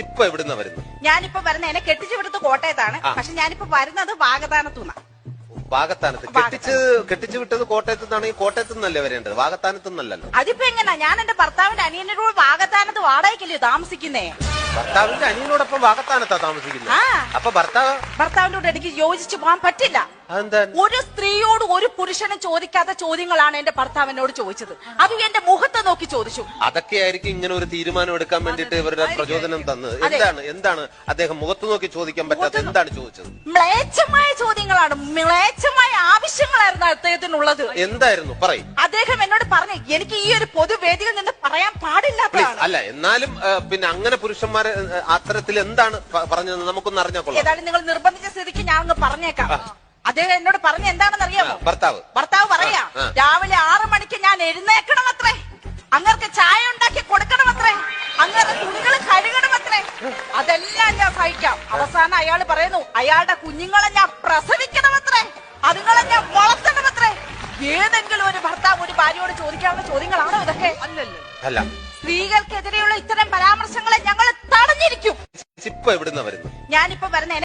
ഇപ്പൊ എവിടുന്ന വരുന്നത്? ഞാനിപ്പോ വരുന്ന എന്നെ കെട്ടിച്ചു വിടുന്നത് കോട്ടയത്താണ്. പക്ഷെ ഞാനിപ്പോ വരുന്നത് വാഗതാനത്തുനിന്നാ. വാഗത്താനത്ത് കെട്ടിച്ചു വിട്ടത് കോട്ടയത്ത് നിന്നാണെങ്കിൽ കോട്ടയത്ത് നിന്നല്ലേ വരേണ്ടത്, വാഗത്താനത്ത് നിന്നല്ലല്ലോ. അതിപ്പോ എങ്ങനാ? ഞാൻ എന്റെ ഭർത്താവിന്റെ അനിയന്റെ കൂടെ വാഗത്താനത്ത് വാടകയ്ക്കല്ലേ താമസിക്കുന്നേ. ഭർത്താവിന്റെ അനിയനോടൊപ്പം വാഗത്താനത്താ താമസിക്കുന്നത്. അപ്പൊ ഭർത്താവിന്റെ കൂടെ എനിക്ക് യോജിച്ചു പോകാൻ പറ്റില്ല. ഒരു സ്ത്രീയോട് ഒരു പുരുഷനും ചോദിക്കാത്ത ചോദ്യങ്ങളാണ് എന്റെ ഭർത്താവിനോട് ചോദിച്ചത്. അതും എന്റെ മുഖത്ത് നോക്കി ചോദിച്ചു. അതൊക്കെ ആയിരിക്കും ഇങ്ങനെ ഒരു തീരുമാനം എടുക്കാൻ വേണ്ടിട്ട് ഇവരുടെ പ്രചോദനം തന്നത്. എന്താണ് അദ്ദേഹം മുഖത്ത് നോക്കി ചോദിക്കാൻ പറ്റാത്ത എന്താണ് ചോദിച്ചത്? മ്ലേച്ഛമായ ചോദ്യങ്ങളാണ്, മ്ലേച്ഛമായ ആവശ്യങ്ങളായിരുന്നു അദ്ദേഹത്തിനുള്ളത്. എന്തായിരുന്നു പറയും? അദ്ദേഹം എന്നോട് പറഞ്ഞു, എനിക്ക് ഈ ഒരു പൊതുവേദിയിൽ നിന്ന് പറയാൻ പാടില്ലാത്തതാണ്. അല്ല, എന്നാലും പിന്നെ അങ്ങനെ പുരുഷന്മാരെ അത്തരത്തിൽ എന്താണ് പറഞ്ഞത് നമുക്കൊന്ന് അറിഞ്ഞാൽ കൊള്ളാം. ഏതായാലും നിങ്ങൾ നിർബന്ധിച്ച സ്ഥിതിക്ക് ഞാൻ അങ്ങ് പറഞ്ഞേക്കാം. അദ്ദേഹം എന്നോട് പറഞ്ഞ എന്താണെന്ന് അറിയാമോ? ഭർത്താവ് പറയാ, രാവിലെ 6 മണിക്ക് ഞാൻ എഴുന്നേക്കണമത്രേ, അങ്ങർക്ക് ചായ ഉണ്ടാക്കി കൊടുക്കണമത്രേ, അങ്ങനെ തുണികൾ കഴുകണമത്രേ. അതെല്ലാം ഞാൻ സഹിക്കാം. അവസാനം അയാൾ പറയുന്നു, അയാളുടെ കുഞ്ഞുങ്ങളെ ഞാൻ പ്രസവിക്കണമത്രേ, അതുങ്ങളെ ഞാൻ വളർത്തണമത്രേ. ഏതെങ്കിലും ഒരു ഭർത്താവ് ഒരു ഭാര്യയോട് ചോദിക്കാവുന്ന ചോദ്യങ്ങളാണോ ഇതൊക്കെ? അല്ല, സ്ത്രീകൾക്കെതിരെയുള്ള ഇത്തരം പരാമർശങ്ങളെ ഞങ്ങൾ തടഞ്ഞിരിക്കും. ഇപ്പൊ എവിടുന്ന വരുന്നത്? ഞാനിപ്പോ വരുന്ന